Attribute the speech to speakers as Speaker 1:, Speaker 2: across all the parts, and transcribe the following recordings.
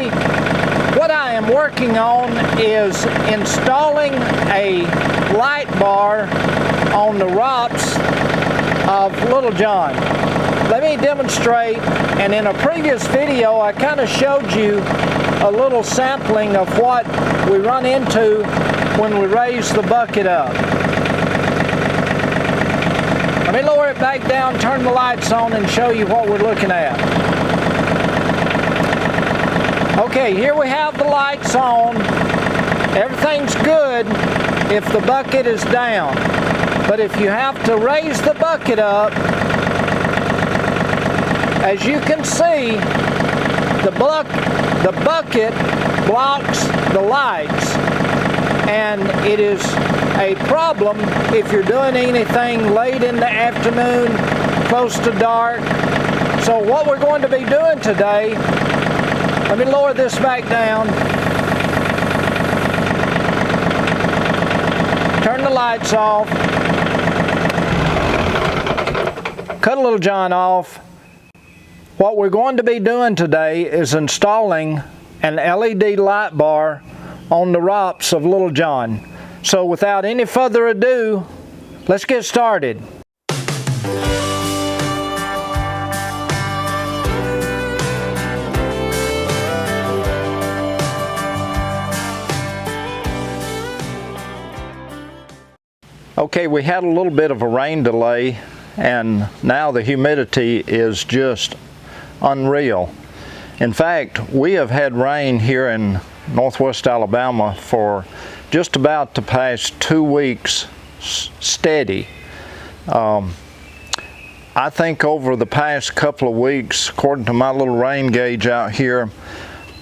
Speaker 1: today what I am working on is installing a light bar on the ROPS of Little John. Let me demonstrate, and in a previous video I kind of showed you a little sampling of what we run into when we raise the bucket up. Let me lower it back down, turn the lights on, and show you what we're looking at. Okay, here we have the lights on. Everything's good if the bucket is down. But if you have to raise the bucket up, as you can see, the bucket blocks the lights. And it is a problem if you're doing anything late in the afternoon, close to dark. So what we're going to be doing today, let me lower this back down. Turn the lights off. Cut Little John off. What we're going to be doing today is installing an LED light bar on the ROPS of Little John. So without any further ado, let's get started. Okay, we had a little bit of a rain delay, and now the humidity is just unreal. In fact, we have had rain here in Northwest Alabama for just about the past 2 weeks steady. I think over the past couple of weeks, according to my little rain gauge out here,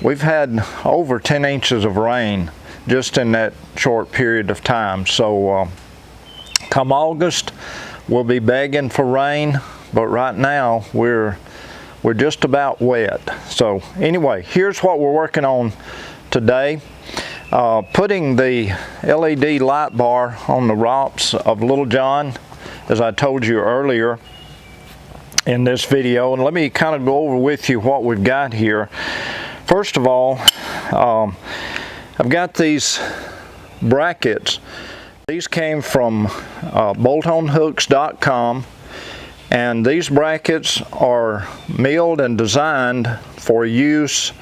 Speaker 1: we've had over 10 inches of rain just in that short period of time. So come August, we'll be begging for rain, but right now we're just about wet. So anyway, here's what we're working on today. Putting the LED light bar on the ROPS of Little John, as I told you earlier in this video. And let me kind of go over with you what we've got here. First of all, I've got these brackets. These came from boltonhooks.com, and these brackets are milled and designed for use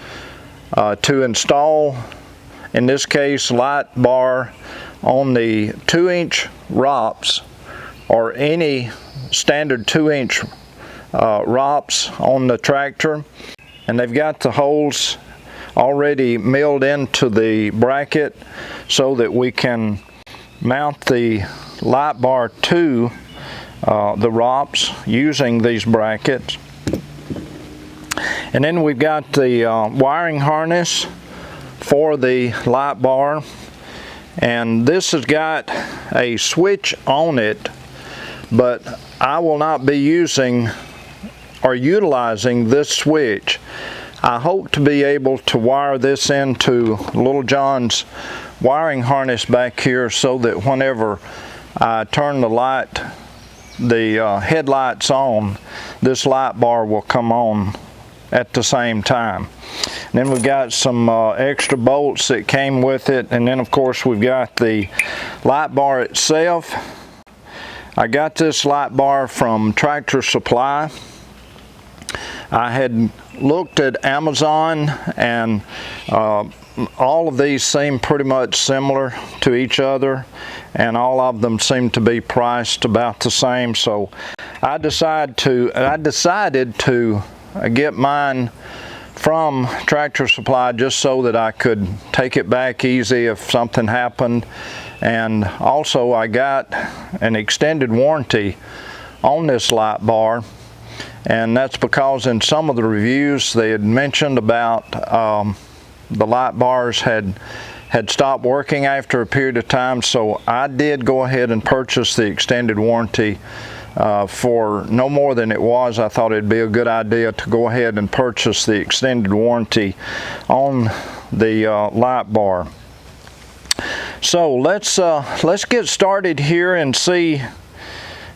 Speaker 1: to install, in this case, light bar on the 2-inch ROPS or any standard 2-inch ROPS on the tractor. And they've got the holes already milled into the bracket so that we can mount the light bar to the ROPS using these brackets. And then we've got the wiring harness for the light bar, and this has got a switch on it, but I will not be using or utilizing this switch. I hope to be able to wire this into Little John's wiring harness back here so that whenever I turn the headlights on, this light bar will come on at the same time. And then we've got some extra bolts that came with it, and then of course we've got the light bar itself. I got this light bar from Tractor Supply. I had looked at Amazon, and all of these seem pretty much similar to each other, and all of them seem to be priced about the same. So I decided to get mine from Tractor Supply just so that I could take it back easy if something happened. And also I got an extended warranty on this light bar, and that's because in some of the reviews they had mentioned about the light bars had stopped working after a period of time. So I did go ahead and purchase the extended warranty for no more than it was. I thought it'd be a good idea to go ahead and purchase the extended warranty on the light bar. So let's get started here and see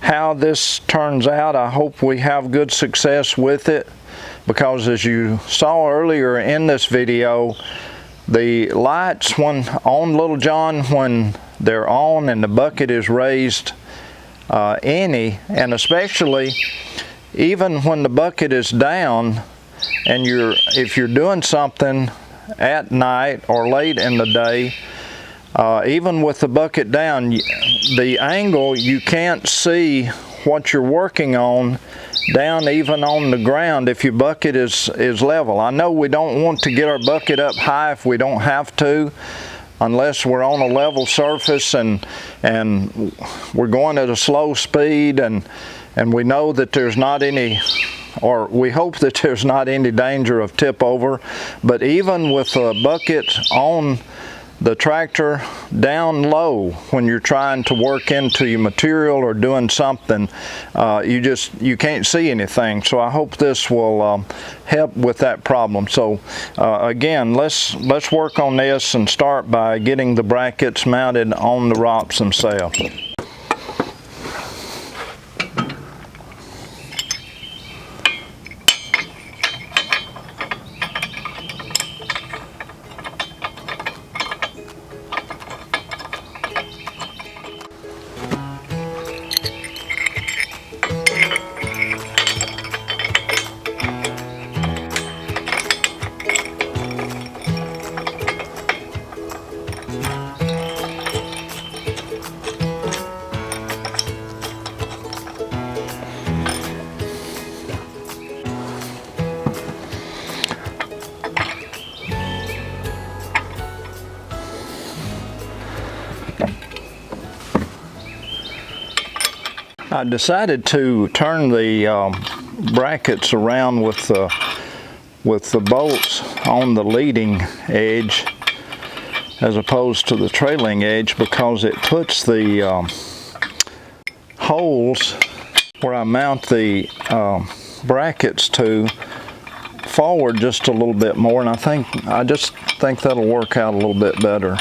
Speaker 1: how this turns out. I hope we have good success with it. because as you saw earlier in this video, the lights on Little John, when they're on and the bucket is raised and especially even when the bucket is down and if you're doing something at night or late in the day, even with the bucket down, the angle, you can't see what you're working on down even on the ground if your bucket is level. I know we don't want to get our bucket up high if we don't have to, unless we're on a level surface and we're going at a slow speed and we know that there's not any, or we hope that there's not any danger of tip over. But even with a bucket on the tractor down low, when you're trying to work into your material or doing something, you can't see anything. So I hope this will help with that problem. So again, let's work on this and start by getting the brackets mounted on the ROPS themselves. I decided to turn the brackets around with the bolts on the leading edge as opposed to the trailing edge, because it puts the holes where I mount the brackets to forward just a little bit more, and I just think that'll work out a little bit better.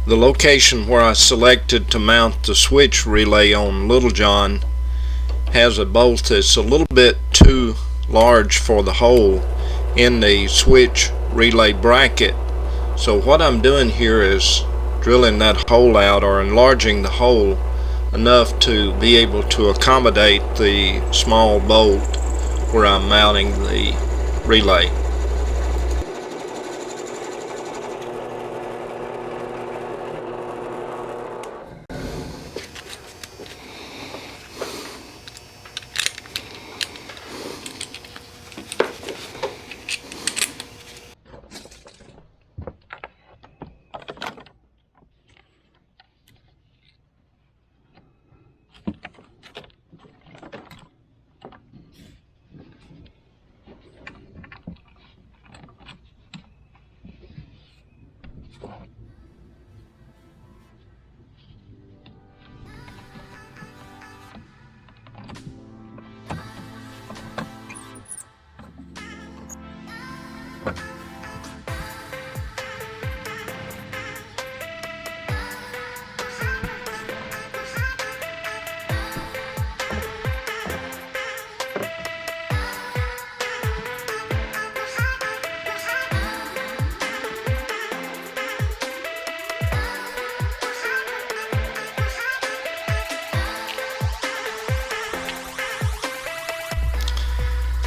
Speaker 1: The location where I selected to mount the switch relay on Little John has a bolt that's a little bit too large for the hole in the switch relay bracket. So what I'm doing here is drilling that hole out, or enlarging the hole enough to be able to accommodate the small bolt where I'm mounting the relay.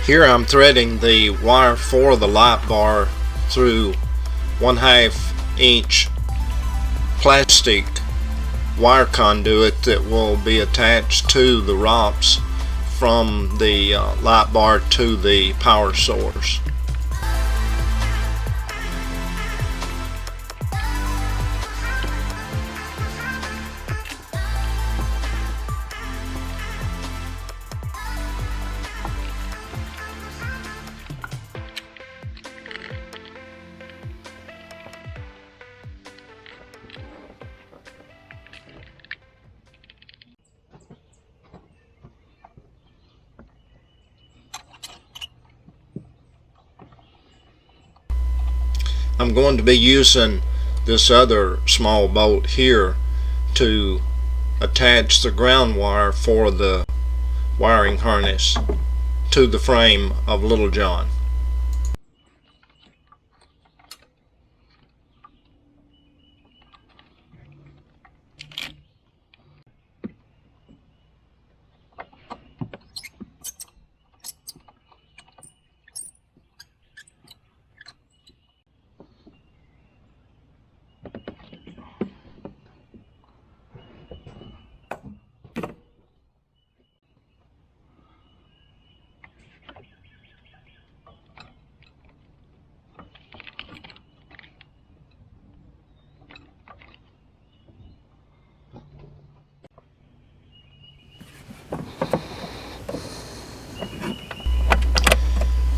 Speaker 1: Here I'm threading the wire for the light bar through 1/2 inch plastic wire conduit that will be attached to the ROPS from the light bar to the power source. I'm going to be using this other small bolt here to attach the ground wire for the wiring harness to the frame of Little John.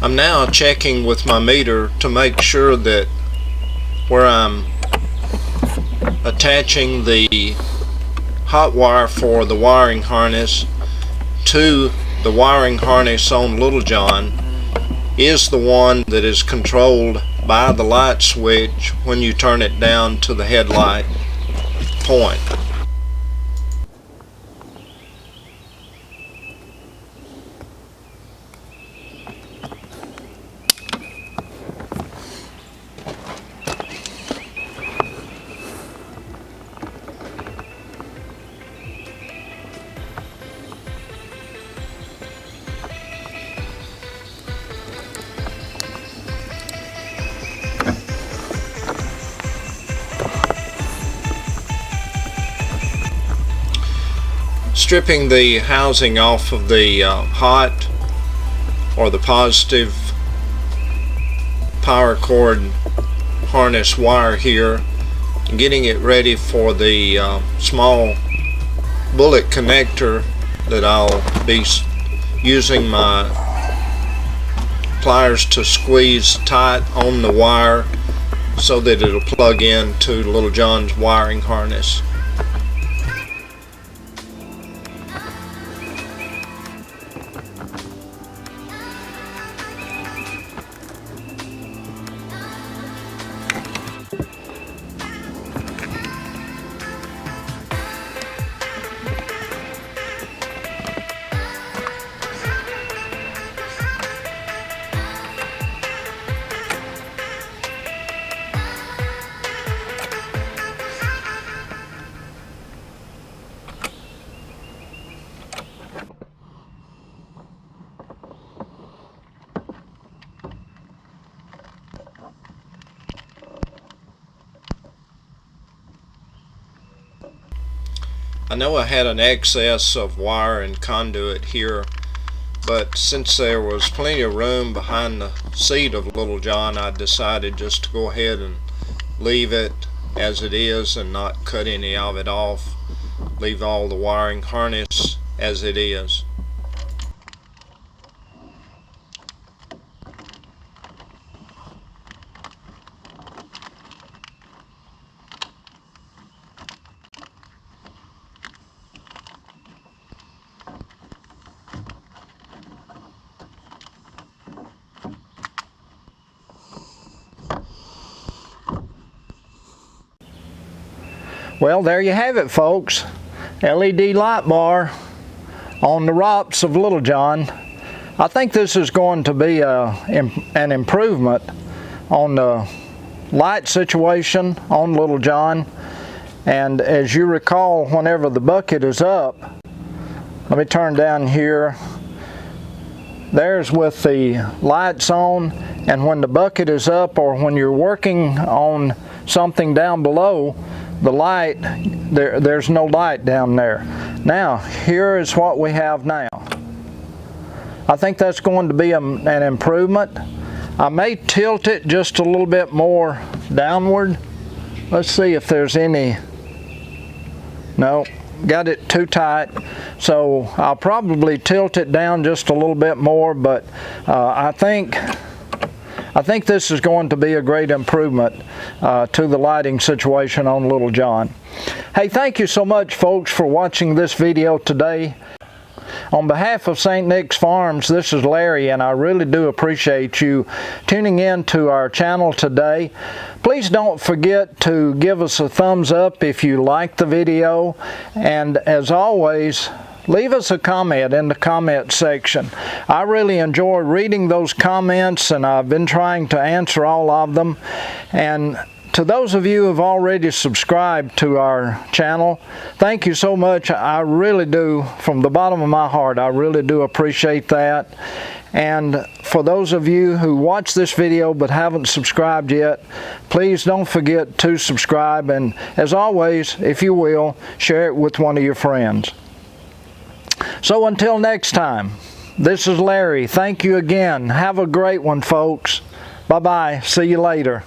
Speaker 1: I'm now checking with my meter to make sure that where I'm attaching the hot wire for the wiring harness to the wiring harness on Little John is the one that is controlled by the light switch when you turn it down to the headlight point. Stripping the housing off of the hot or the positive power cord harness wire here, and getting it ready for the small bullet connector that I'll be using my pliers to squeeze tight on the wire so that it'll plug into Little John's wiring harness. I know I had an excess of wire and conduit here but since there was plenty of room behind the seat of Little John, I decided just to go ahead and leave it as it is and not cut any of it off. Leave all the wiring harness as it is. Well, there you have it, folks. LED light bar on the ROPS of Little John. I think this is going to be an improvement on the light situation on Little John. And as you recall, whenever the bucket is up, let me turn down here. There's with the lights on, and when the bucket is up or when you're working on something down below, the light, there's no light down there. Now, here is what we have now. I think that's going to be an improvement. I may tilt it just a little bit more downward. Let's see if there's any. No, got it too tight. So I'll probably tilt it down just a little bit more, but I think this is going to be a great improvement to the lighting situation on Little John. Hey, thank you so much, folks, for watching this video today. On behalf of St. Nick's Farms, this is Larry, and I really do appreciate you tuning in to our channel today. Please don't forget to give us a thumbs up if you like the video, and as always, leave us a comment in the comment section. I really enjoy reading those comments, and I've been trying to answer all of them. And to those of you who have already subscribed to our channel, thank you so much. I really do, from the bottom of my heart, I really do appreciate that. And for those of you who watch this video but haven't subscribed yet, please don't forget to subscribe. And as always, if you will, share it with one of your friends. So until next time, this is Larry. Thank you again. Have a great one, folks. Bye-bye. See you later.